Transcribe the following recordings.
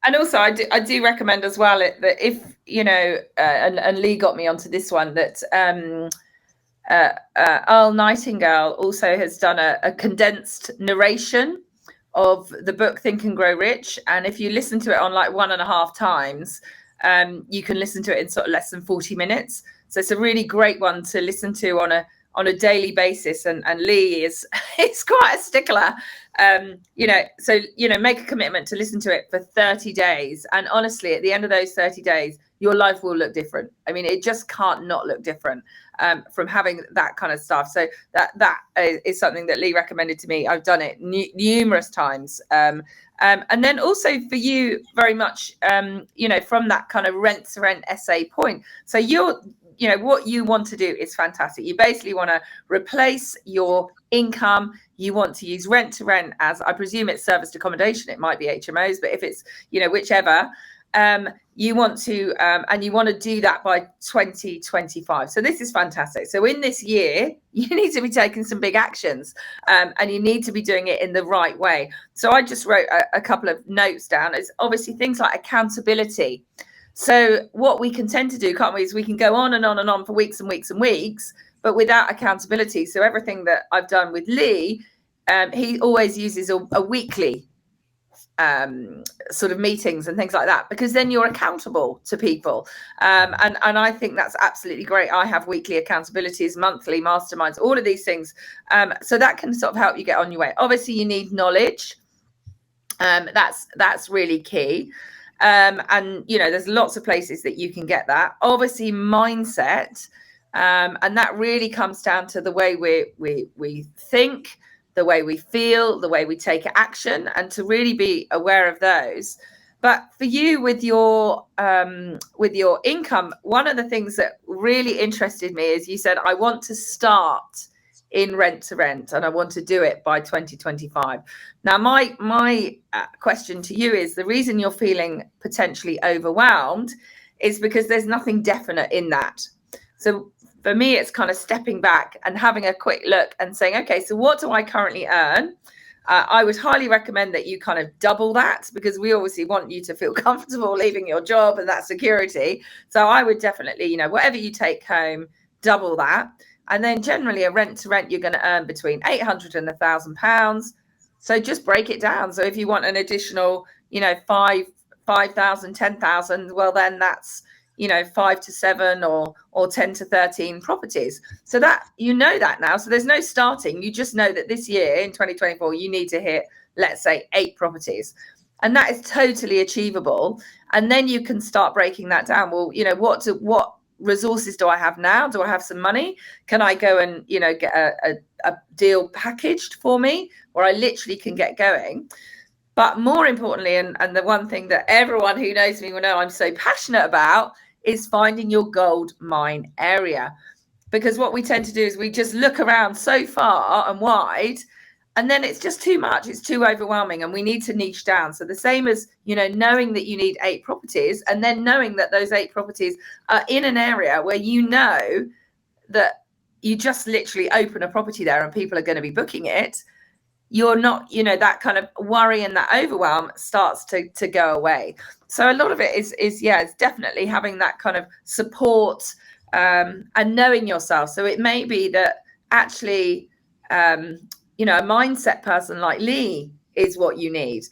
And also, I do recommend as well that if and Lee got me onto this one, that Earl Nightingale also has done a condensed narration of the book Think and Grow Rich, and if you listen to it on like 1.5 times, you can listen to it in sort of less than 40 minutes. So it's a really great one to listen to on a daily basis. And Lee is quite a stickler. So make a commitment to listen to it for 30 days. And honestly, at the end of those 30 days, your life will look different. I mean, it just can't not look different from having that kind of stuff. So that is something that Lee recommended to me. I've done it numerous times. And then also for you, very much, from that kind of rent to rent essay point. So what you want to do is fantastic. You basically want to replace your income. You want to use rent to rent as, I presume it's serviced accommodation. It might be HMOs, but if it's, whichever, you want to, and you want to do that by 2025. So this is fantastic. So in this year, you need to be taking some big actions, and you need to be doing it in the right way. So I just wrote a couple of notes down. It's obviously things like accountability. So what we can tend to do, can't we, is we can go on and on and on for weeks and weeks and weeks, but without accountability. So everything that I've done with Lee, he always uses a weekly sort of meetings and things like that, because then you're accountable to people. And I think that's absolutely great. I have weekly accountabilities, monthly masterminds, all of these things. So that can sort of help you get on your way. Obviously, you need knowledge. That's really key. And there's lots of places that you can get that. Obviously, mindset, and that really comes down to the way we think, the way we feel, the way we take action, and to really be aware of those. But for you, with your income, one of the things that really interested me is you said, I want to start in rent to rent, and I want to do it by 2025. Now, my question to you is, the reason you're feeling potentially overwhelmed is because there's nothing definite in that. So for me, it's kind of stepping back and having a quick look and saying, okay, so what do I currently earn? I would highly recommend that you kind of double that, because we obviously want you to feel comfortable leaving your job and that security. So I would definitely, whatever you take home, double that. And then generally a rent to rent, you're going to earn between £800 and £1,000. So just break it down. So if you want an additional, 5,000, 10,000, well, then that's, 5 to 7 or 10 to 13 properties. So that, that now. So there's no starting. You just know that this year in 2024, you need to hit, let's say, 8 properties. And that is totally achievable. And then you can start breaking that down. Well, what resources do I have now? Do I have some money? Can I go and, get a deal packaged for me where I literally can get going? But more importantly, and the one thing that everyone who knows me will know I'm so passionate about, is finding your gold mine area. Because what we tend to do is we just look around so far and wide, and then it's just too much. It's too overwhelming, and we need to niche down. So the same as, knowing that you need 8 properties, and then knowing that those 8 properties are in an area where that you just literally open a property there and people are going to be booking it. You're not, that kind of worry and that overwhelm starts to go away. So a lot of it is it's definitely having that kind of support, and knowing yourself. So it may be that actually, a mindset person like Lee is what you need.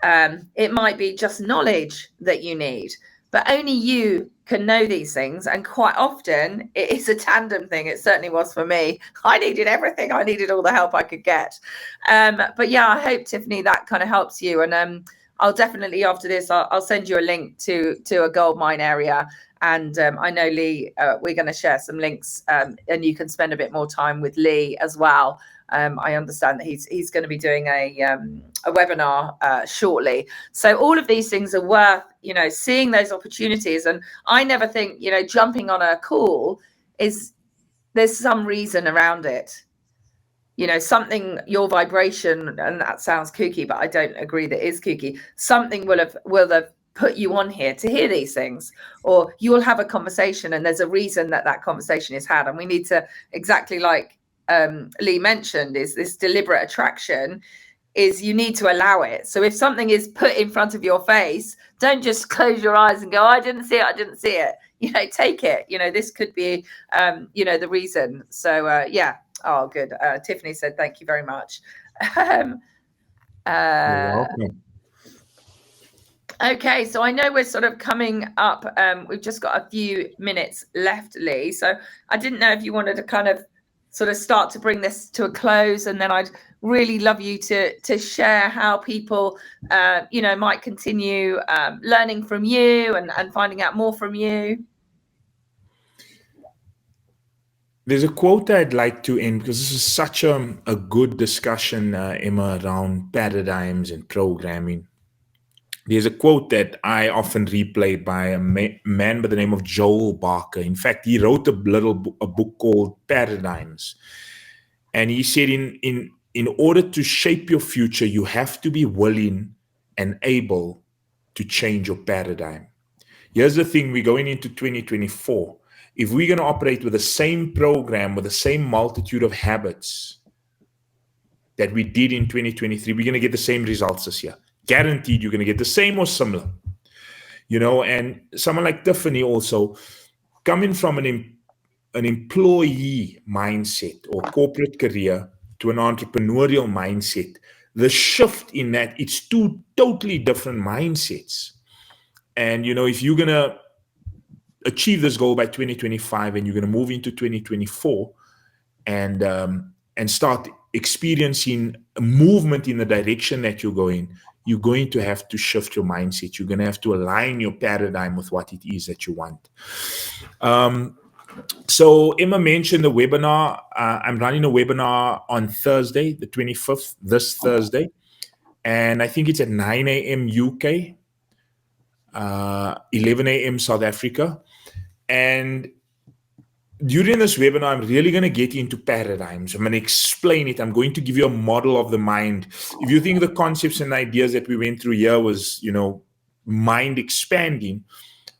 It might be just knowledge that you need, but only you can know these things. And quite often it is a tandem thing. It certainly was for me. I needed everything. I needed all the help I could get. But yeah, I hope, Tiffany, that kind of helps you. And I'll definitely, after this, I'll send you a link to a gold mine area. And I know Lee, we're going to share some links, and you can spend a bit more time with Lee as well. I understand that he's going to be doing a webinar shortly. So all of these things are worth, seeing those opportunities. And I never think, jumping on a call there's some reason around it. Something, your vibration, and that sounds kooky, but I don't agree that is kooky. Something will have put you on here to hear these things, or you will have a conversation and there's a reason that conversation is had. And we need to, exactly like Lee mentioned, is this deliberate attraction is you need to allow it. So if something is put in front of your face, don't just close your eyes and go, I didn't see it. Take it. This could be, the reason. So, yeah. Oh, good. Tiffany said, thank you very much. You're welcome. Okay, so I know we're sort of coming up. We've just got a few minutes left, Lee. So I didn't know if you wanted to kind of sort of start to bring this to a close, and then I'd really love you to share how people, might continue learning from you and finding out more from you. There's a quote I'd like to end, because this is such a good discussion, Emma, around paradigms and programming. There's a quote that I often replay by a man by the name of Joel Barker. In fact, he wrote a book called Paradigms. And he said, in order to shape your future, you have to be willing and able to change your paradigm. Here's the thing, we're going into 2024. If we're going to operate with the same program, with the same multitude of habits that we did in 2023, we're going to get the same results this year. Guaranteed you're going to get the same or similar. And someone like Tiffany also, coming from an employee mindset or corporate career to an entrepreneurial mindset, the shift in that, it's two totally different mindsets. And, if you're going to achieve this goal by 2025 and you're going to move into 2024 and start experiencing a movement in the direction that you're going to have to shift your mindset. You're going to have to align your paradigm with what it is that you want. So Emma mentioned the webinar. I'm running a webinar on Thursday, the 25th, this Thursday. And I think it's at 9 a.m. UK, 11 a.m. South Africa. And during this webinar, I'm really going to get into paradigms. I'm going to explain it. I'm going to give you a model of the mind. If you think the concepts and ideas that we went through here was, mind expanding,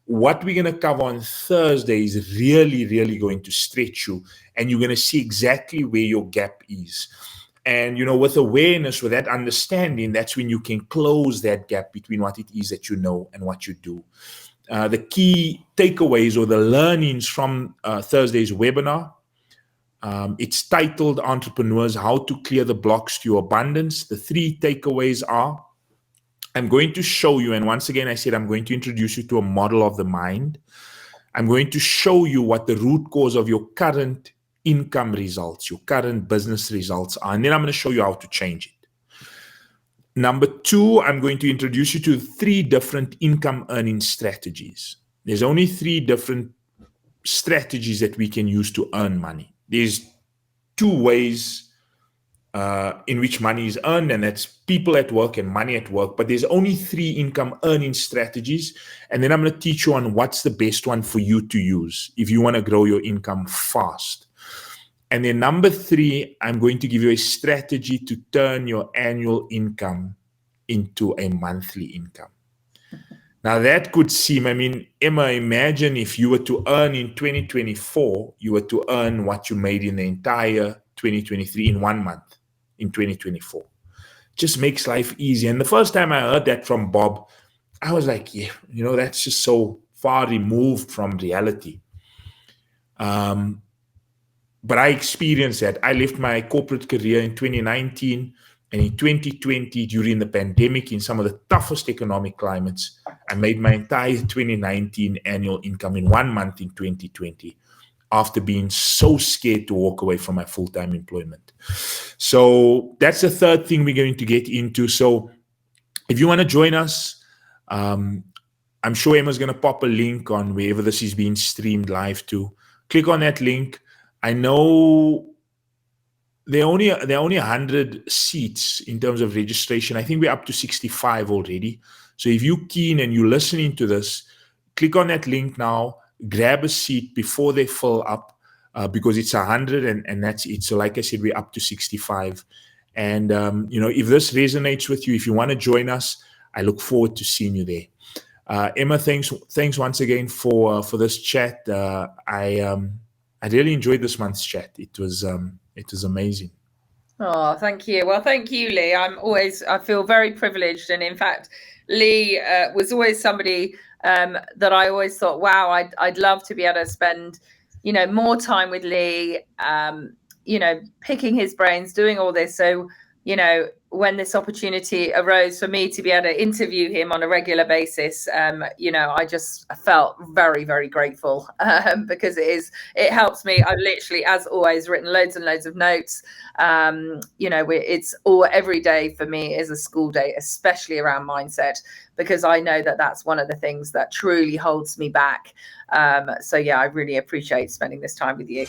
what we're going to cover on Thursday is really, really going to stretch you. And you're going to see exactly where your gap is. And, with awareness, with that understanding, that's when you can close that gap between what it is that you know and what you do. The key takeaways or the learnings from Thursday's webinar, it's titled Entrepreneurs, How to Clear the Blocks to Your Abundance. The 3 takeaways are, I'm going to show you, and once again, I said I'm going to introduce you to a model of the mind. I'm going to show you what the root cause of your current income results, your current business results are, and then I'm going to show you how to change it. Number 2, I'm going to introduce you to 3 different income earning strategies. There's only 3 different strategies that we can use to earn money. There's 2 ways in which money is earned, and that's people at work and money at work. But there's only 3 income earning strategies. And then I'm going to teach you on what's the best one for you to use if you want to grow your income fast. And then number 3, I'm going to give you a strategy to turn your annual income into a monthly income. Now that could seem, Emma, imagine if you were to earn in 2024, you were to earn what you made in the entire 2023 in 1 month in 2024. Just makes life easy. And the first time I heard that from Bob, I was like, yeah, that's just so far removed from reality. But I experienced that. I left my corporate career in 2019, and in 2020, during the pandemic, in some of the toughest economic climates, I made my entire 2019 annual income in 1 month in 2020, after being so scared to walk away from my full-time employment. So that's the 3rd thing we're going to get into. So if you want to join us, I'm sure Emma's going to pop a link on wherever this is being streamed live to. Click on that link. I know there are only 100 seats in terms of registration. I think we're up to 65 already. So if you're keen and you're listening to this, click on that link now, grab a seat before they fill up, because it's 100 and that's it. So like I said, we're up to 65. And, if this resonates with you, if you want to join us, I look forward to seeing you there. Emma, thanks once again for this chat. I really enjoyed this month's chat. It was amazing. Oh, thank you. Well, thank you, Lee. I feel very privileged. And in fact, Lee was always somebody that I always thought, wow, I'd love to be able to spend, more time with Lee, picking his brains, doing all this. So, when this opportunity arose for me to be able to interview him on a regular basis, I felt very, very grateful because it helps me. I've literally, as always, written loads and loads of notes. It's all every day for me is a school day, especially around mindset, because I know that that's one of the things that truly holds me back. So yeah, I really appreciate spending this time with you.